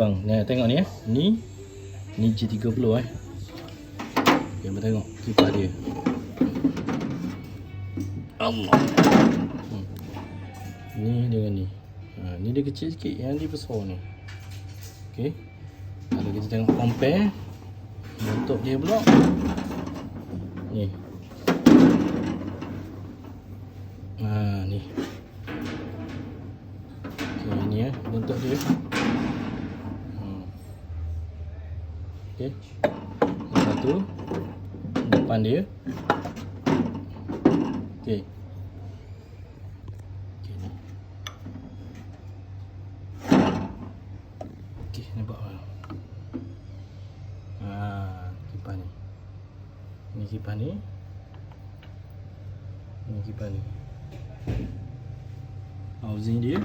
Bang, ni tengok ni Ni G30 Kita tengok kipas dia. Allah. Ni dengan ni. Ni dia kecil sikit, yang ni besar ni. Okey. Kalau kita tengok compare bentuk dia pula. Ni. Ni. Okey, ni bentuk dia. Okey. Yang satu depan dia. Okey. Okey ni. Okey, nampak tak? Kipas ni. Ni kipas ni. Ni kipas ni. Housing dia.